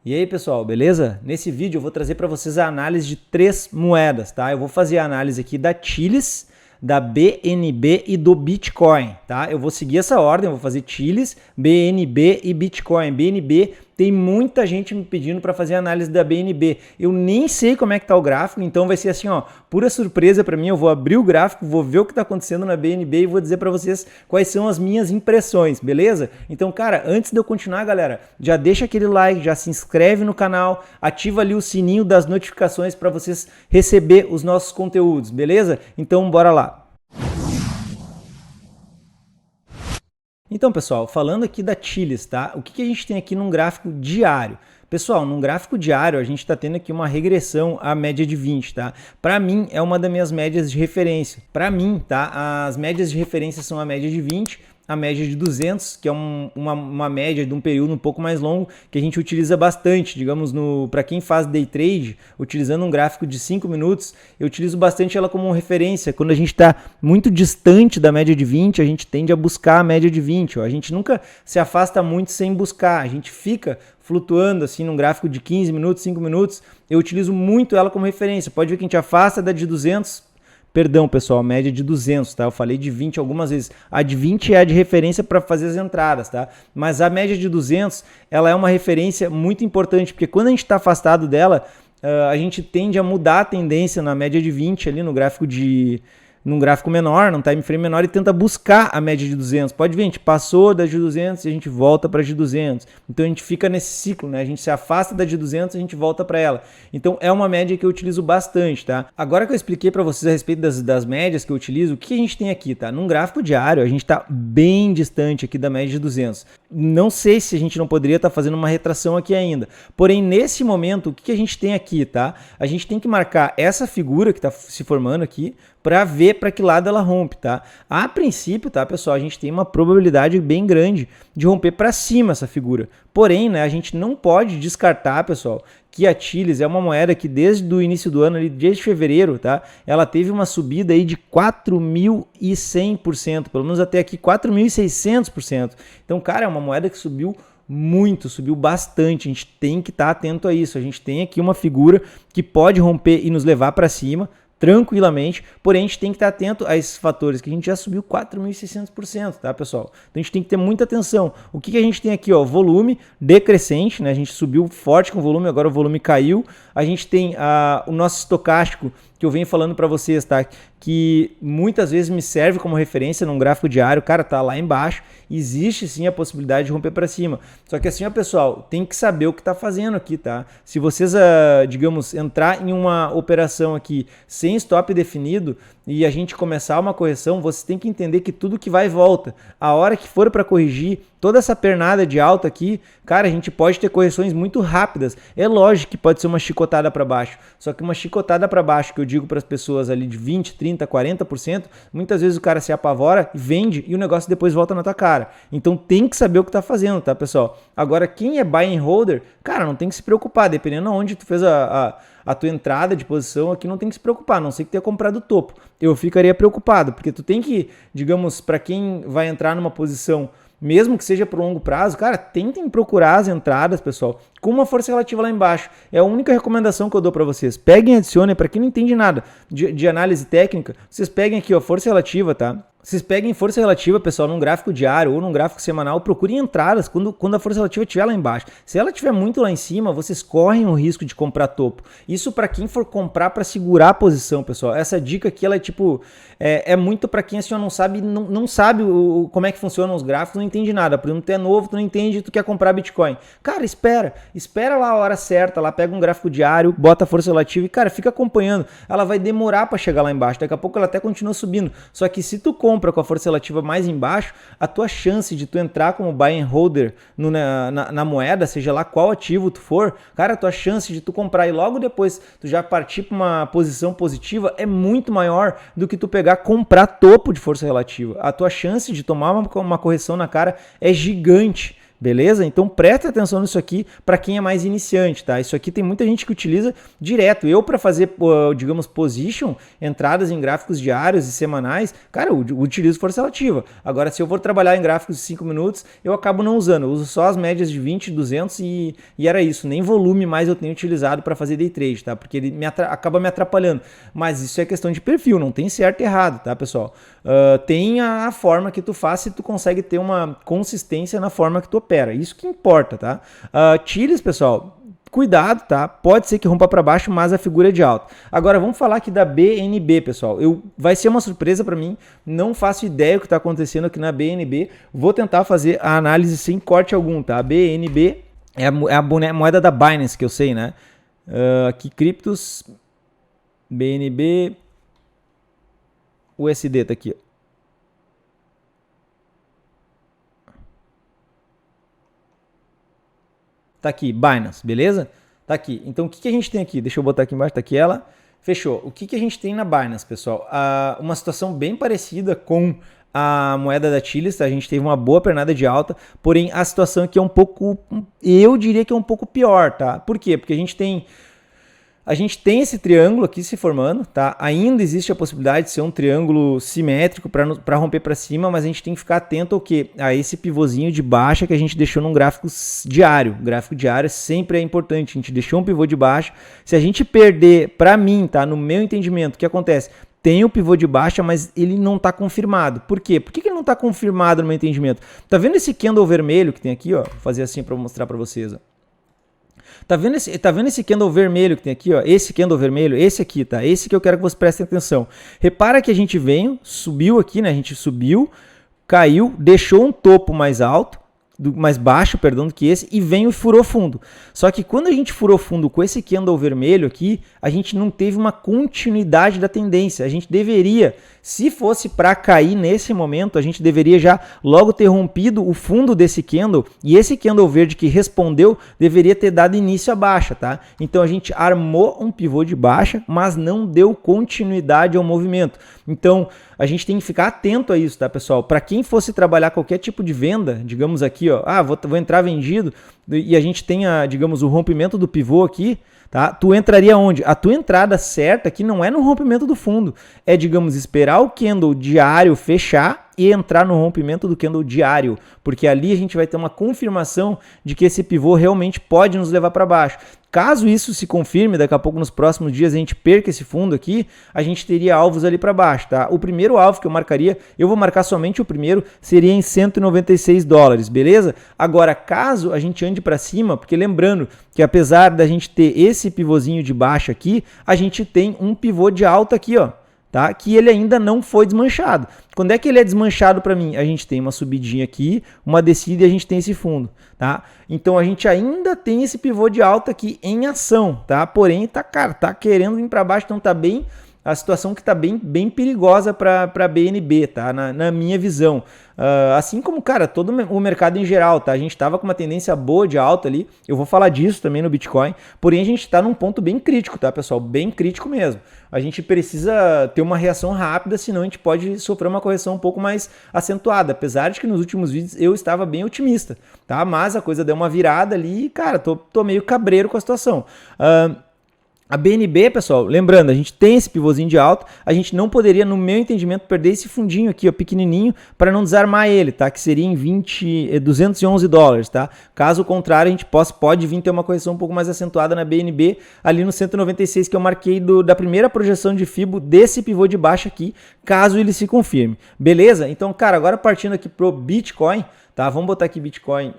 E aí pessoal, beleza? Nesse vídeo eu vou trazer para vocês a análise de 3 moedas, tá? Eu vou fazer a análise aqui da Chilis, da BNB e do Bitcoin, tá? Eu vou seguir essa ordem, eu vou fazer Chilis, BNB e Bitcoin. BNB, tem muita gente me pedindo para fazer a análise da BNB. Eu nem sei como é que tá o gráfico, então vai ser assim, ó, pura surpresa para mim. Eu vou abrir o gráfico, vou ver o que tá acontecendo na BNB e vou dizer para vocês quais são as minhas impressões, beleza? Então, cara, antes de eu continuar, galera, já deixa aquele like, já se inscreve no canal, ativa ali o sininho das notificações para vocês receber os nossos conteúdos, beleza? Então, bora lá. Então, pessoal, falando aqui da Chilis, tá? O que a gente tem aqui num gráfico diário? Pessoal, num gráfico diário, a gente está tendo aqui uma regressão à média de 20, tá? Para mim, é uma das minhas médias de referência. Para mim, tá? As médias de referência são a média de 20, a média de 200, que é uma média de um período um pouco mais longo, que a gente utiliza bastante, digamos, para quem faz day trade, utilizando um gráfico de 5 minutos, eu utilizo bastante ela como referência. Quando a gente está muito distante da média de 20, a gente tende a buscar a média de 20, ó. A gente nunca se afasta muito sem buscar, a gente fica flutuando assim num gráfico de 15 minutos, 5 minutos, eu utilizo muito ela como referência. Pode ver que a gente afasta da de 200, perdão, pessoal, a média de 200, tá? Eu falei de 20 algumas vezes. A de 20 é a de referência para fazer as entradas, tá? Mas a média de 200, ela é uma referência muito importante, porque quando a gente está afastado dela, a gente tende a mudar a tendência na média de 20 ali no gráfico num gráfico menor, num time frame menor, e tenta buscar a média de 200. Pode ver, a gente passou da de 200 e a gente volta para a de 200. Então a gente fica nesse ciclo, né? A gente se afasta da de 200 e a gente volta para ela. Então é uma média que eu utilizo bastante, tá? Agora que eu expliquei para vocês a respeito das médias que eu utilizo, o que a gente tem aqui, tá? Num gráfico diário, a gente está bem distante aqui da média de 200. Não sei se a gente não poderia estar fazendo uma retração aqui ainda. Porém, nesse momento, o que a gente tem aqui, tá? A gente tem que marcar essa figura que está se formando aqui para ver para que lado ela rompe, tá? A princípio, tá, pessoal, a gente tem uma probabilidade bem grande de romper para cima essa figura. Porém, né, a gente não pode descartar, pessoal, que a Chilis é uma moeda que desde o início do ano, ali, desde fevereiro, tá, ela teve uma subida aí de 4.100%, pelo menos até aqui 4.600%. Então, cara, é uma moeda que subiu muito, subiu bastante. A gente tem que estar atento a isso. A gente tem aqui uma figura que pode romper e nos levar para cima tranquilamente, porém a gente tem que estar atento a esses fatores, que a gente já subiu 4.600%, tá, pessoal? Então a gente tem que ter muita atenção. O que a gente tem aqui, ó, volume decrescente, né? A gente subiu forte com o volume, agora o volume caiu. A gente tem o nosso estocástico, que eu venho falando para vocês, tá? Que muitas vezes me serve como referência num gráfico diário, cara, tá lá embaixo, existe sim a possibilidade de romper para cima. Só que assim, ó, pessoal, tem que saber o que tá fazendo aqui, tá? Se vocês, digamos, entrar em uma operação aqui sem stop definido e a gente começar uma correção, você tem que entender que tudo que vai e volta. A hora que for para corrigir, toda essa pernada de alta aqui, cara, a gente pode ter correções muito rápidas. É lógico que pode ser uma chicotada para baixo, só que uma chicotada para baixo, que eu digo para as pessoas ali de 20, 30, 40%, muitas vezes o cara se apavora, vende e o negócio depois volta na tua cara. Então tem que saber o que tá fazendo, tá, pessoal? Agora, quem é buy and holder, cara, não tem que se preocupar, dependendo de onde tu fez a tua entrada de posição aqui, não tem que se preocupar, a não sei que tenha comprado o topo. Eu ficaria preocupado, porque tu tem que, digamos, para quem vai entrar numa posição, mesmo que seja por longo prazo, cara, tentem procurar as entradas, pessoal, com uma força relativa lá embaixo. É a única recomendação que eu dou para vocês. Peguem e adicionem, para quem não entende nada de análise técnica, vocês peguem aqui, ó, força relativa, tá? Vocês peguem força relativa, pessoal, num gráfico diário ou num gráfico semanal, procurem entradas quando a força relativa estiver lá embaixo. Se ela estiver muito lá em cima, vocês correm o risco de comprar topo. Isso para quem for comprar para segurar a posição, pessoal. Essa dica aqui, ela é tipo, é muito para quem assim, não sabe como é que funcionam os gráficos, não entende nada. Por exemplo, tu é novo, tu não entende, tu quer comprar Bitcoin. Cara, espera lá a hora certa, lá pega um gráfico diário, bota a força relativa e, cara, fica acompanhando. Ela vai demorar para chegar lá embaixo, daqui a pouco ela até continua subindo. Só que se tu compra com a força relativa mais embaixo, a tua chance de tu entrar como buy and holder na moeda, seja lá qual ativo tu for, cara, a tua chance de tu comprar e logo depois tu já partir para uma posição positiva é muito maior do que tu comprar topo de força relativa. A tua chance de tomar uma correção na cara é gigante. beleza? Então preste atenção nisso aqui para quem é mais iniciante, tá? Isso aqui tem muita gente que utiliza direto. Eu, para fazer, digamos, position, entradas em gráficos diários e semanais, cara, eu utilizo força relativa. Agora, se eu for trabalhar em gráficos de 5 minutos, eu acabo não usando. Eu uso só as médias de 20, 200 e era isso. Nem volume mais eu tenho utilizado para fazer day trade, tá? Porque ele acaba me atrapalhando. Mas isso é questão de perfil, não tem certo e errado, tá, pessoal? Tem a forma que tu faz se tu consegue ter uma consistência na forma que tu opera. Isso que importa, tá? Chiles, pessoal, cuidado, tá? Pode ser que rompa para baixo, mas a figura é de alta. Agora vamos falar aqui da BNB, pessoal. Vai ser uma surpresa para mim. Não faço ideia do que está acontecendo aqui na BNB. Vou tentar fazer a análise sem corte algum, tá? A BNB é a moeda da Binance, que eu sei, né? Aqui, criptos, BNB, USD tá aqui, ó. Tá aqui, Binance, beleza? Tá aqui. Então, o que a gente tem aqui? Deixa eu botar aqui embaixo, tá aqui ela. Fechou. O que a gente tem na Binance, pessoal? Uma situação bem parecida com a moeda da Chiles, tá? A gente teve uma boa pernada de alta, porém a situação aqui é um pouco, eu diria que é um pouco pior, tá? Por quê? Porque a gente tem esse triângulo aqui se formando, tá? Ainda existe a possibilidade de ser um triângulo simétrico para romper para cima, mas a gente tem que ficar atento ao quê? A esse pivôzinho de baixa que a gente deixou num gráfico diário. O gráfico diário sempre é importante. A gente deixou um pivô de baixa. Se a gente perder, para mim, tá? No meu entendimento, o que acontece? Tem o pivô de baixa, mas ele não está confirmado. Por quê? Por que ele não está confirmado no meu entendimento? Tá vendo esse candle vermelho que tem aqui, ó? Vou fazer assim para mostrar para vocês, ó. Tá vendo esse candle vermelho que tem aqui, ó? Esse candle vermelho, esse aqui, tá? Esse que eu quero que vocês prestem atenção. Repara que a gente subiu aqui, né? A gente subiu, caiu, deixou um topo mais alto, mais baixo, perdão, do que esse, e veio e furou fundo. Só que quando a gente furou fundo com esse candle vermelho aqui, a gente não teve uma continuidade da tendência. A gente deveria, se fosse para cair nesse momento, a gente deveria já logo ter rompido o fundo desse candle, e esse candle verde que respondeu deveria ter dado início à baixa, tá? Então a gente armou um pivô de baixa, mas não deu continuidade ao movimento. Então a gente tem que ficar atento a isso, tá, pessoal? Para quem fosse trabalhar qualquer tipo de venda, digamos aqui, ó, vou entrar vendido, e a gente tem, digamos, o rompimento do pivô aqui, tá? Tu entraria onde? A tua entrada certa aqui não é no rompimento do fundo, é, digamos, esperar o candle diário fechar e entrar no rompimento do candle diário, porque ali a gente vai ter uma confirmação de que esse pivô realmente pode nos levar para baixo. Caso isso se confirme, daqui a pouco nos próximos dias a gente perca esse fundo aqui, a gente teria alvos ali para baixo, tá? O primeiro alvo que eu marcaria, eu vou marcar somente o primeiro, seria em $196, beleza? Agora, caso a gente ande para cima, porque lembrando que apesar da gente ter esse pivôzinho de baixo aqui, a gente tem um pivô de alta aqui, ó. Tá? Que ele ainda não foi desmanchado. Quando é que ele é desmanchado para mim? A gente tem uma subidinha aqui, uma descida e a gente tem esse fundo, tá? Então a gente ainda tem esse pivô de alta aqui em ação, tá? Porém, tá querendo vir para baixo, então tá bem, a situação que tá bem perigosa para BNB, tá? Na minha visão. Assim como, cara, todo o mercado em geral, tá? A gente tava com uma tendência boa de alta ali, eu vou falar disso também no Bitcoin, porém a gente tá num ponto bem crítico, tá, pessoal? Bem crítico mesmo. A gente precisa ter uma reação rápida, senão a gente pode sofrer uma correção um pouco mais acentuada, apesar de que nos últimos vídeos eu estava bem otimista, tá? Mas a coisa deu uma virada ali e, cara, tô meio cabreiro com a situação. A BNB, pessoal, lembrando, a gente tem esse pivôzinho de alta, a gente não poderia, no meu entendimento, perder esse fundinho aqui, ó, pequenininho, para não desarmar ele, tá? Que seria em $211, tá? Caso contrário, a gente pode vir ter uma correção um pouco mais acentuada na BNB, ali no 196 que eu marquei da primeira projeção de Fibo desse pivô de baixo aqui, caso ele se confirme. Beleza? Então, cara, agora partindo aqui pro Bitcoin, tá? Vamos botar aqui Bitcoin...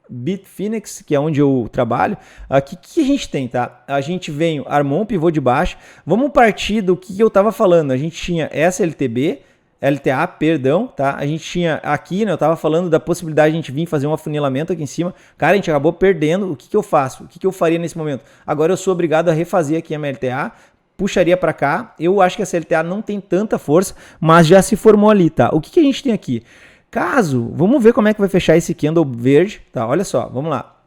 Bitfinex, que é onde eu trabalho. Aqui que a gente tem, tá? A gente armou um pivô de baixo. Vamos partir do que eu tava falando. A gente tinha essa LTA, perdão, tá? A gente tinha aqui, né? Eu tava falando da possibilidade de a gente vir fazer um afunilamento aqui em cima. Cara, a gente acabou perdendo. O que eu faço? O que eu faria nesse momento? Agora eu sou obrigado a refazer aqui a minha LTA. Puxaria para cá. Eu acho que essa LTA não tem tanta força, mas já se formou ali, tá? O que a gente tem aqui? Vamos ver como é que vai fechar esse candle verde, tá? Olha só, vamos lá.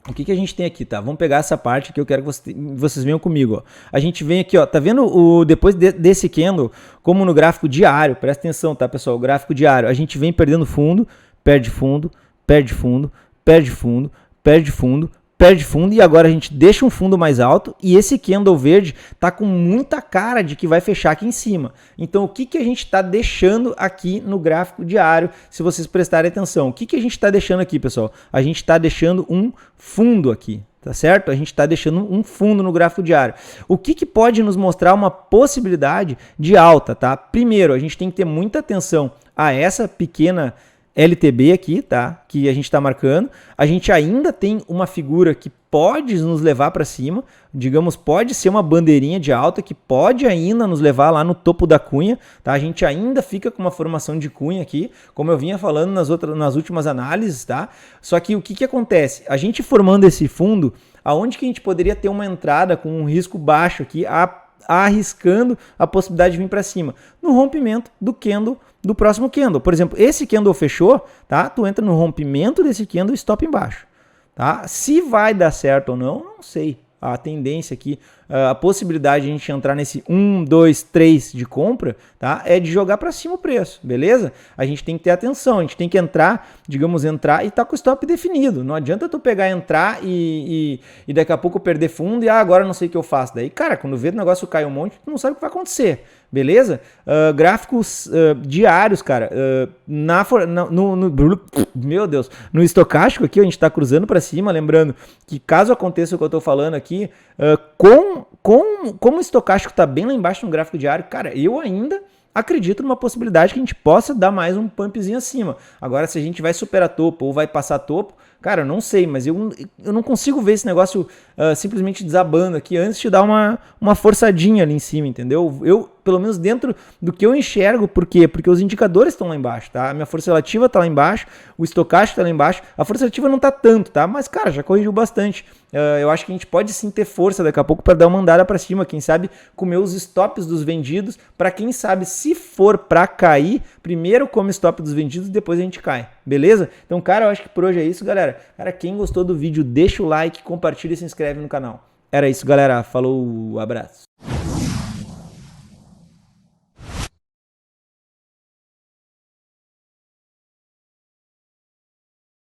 O que a gente tem aqui, tá? Vamos pegar essa parte que eu quero que vocês venham comigo, ó. A gente vem aqui, ó, tá vendo depois desse candle, como no gráfico diário, presta atenção, tá, pessoal? O gráfico diário, a gente vem perdendo fundo, perde fundo, perde fundo, perde fundo, perde fundo, perde fundo, e agora a gente deixa um fundo mais alto e esse candle verde tá com muita cara de que vai fechar aqui em cima. Então o que, que a gente está deixando aqui no gráfico diário, se vocês prestarem atenção? O que, que a gente está deixando aqui, pessoal? A gente está deixando um fundo aqui, tá certo? A gente está deixando um fundo no gráfico diário. O que, que pode nos mostrar uma possibilidade de alta, tá? Primeiro, a gente tem que ter muita atenção a essa pequena LTB aqui, tá? Que a gente está marcando. A gente ainda tem uma figura que pode nos levar para cima, digamos, pode ser uma bandeirinha de alta que pode ainda nos levar lá no topo da cunha, tá? A gente ainda fica com uma formação de cunha aqui, como eu vinha falando nas últimas análises, tá? Só que o que, que acontece? A gente formando esse fundo, aonde que a gente poderia ter uma entrada com um risco baixo aqui, arriscando a possibilidade de vir para cima? No rompimento do candle do próximo candle. Por exemplo, esse candle fechou, tá? Tu entra no rompimento desse candle e stop embaixo, tá? Se vai dar certo ou não, não sei. A tendência aqui, a possibilidade de a gente entrar nesse 1, 2, 3 de compra, tá? É de jogar para cima o preço, beleza? A gente tem que ter atenção, a gente tem que entrar, digamos, entrar e tá com o stop definido. Não adianta tu pegar, entrar e daqui a pouco perder fundo e agora não sei o que eu faço. Daí, cara, quando vê o negócio cai um monte, tu não sabe o que vai acontecer. Beleza? Gráficos diários, cara. Meu Deus. No estocástico aqui, a gente está cruzando para cima. Lembrando que caso aconteça o que eu estou falando aqui, como o estocástico está bem lá embaixo no gráfico diário, cara, eu ainda acredito numa possibilidade que a gente possa dar mais um pumpzinho acima. Agora, se a gente vai superar topo ou vai passar topo, cara, eu não sei, mas eu não consigo ver esse negócio simplesmente desabando aqui antes de dar uma forçadinha ali em cima, entendeu? Eu, pelo menos dentro do que eu enxergo, por quê? Porque os indicadores estão lá embaixo, tá? A minha força relativa tá lá embaixo, o estocástico tá lá embaixo, a força relativa não tá tanto, tá? Mas, cara, já corrigiu bastante. Eu acho que a gente pode sim ter força daqui a pouco para dar uma andada para cima, quem sabe comer os stops dos vendidos, para quem sabe se for para cair, primeiro come stop dos vendidos e depois a gente cai, beleza? Então, cara, eu acho que por hoje é isso, galera. Cara, quem gostou do vídeo, deixa o like, compartilha e se inscreve no canal. Era isso, galera. Falou, abraço.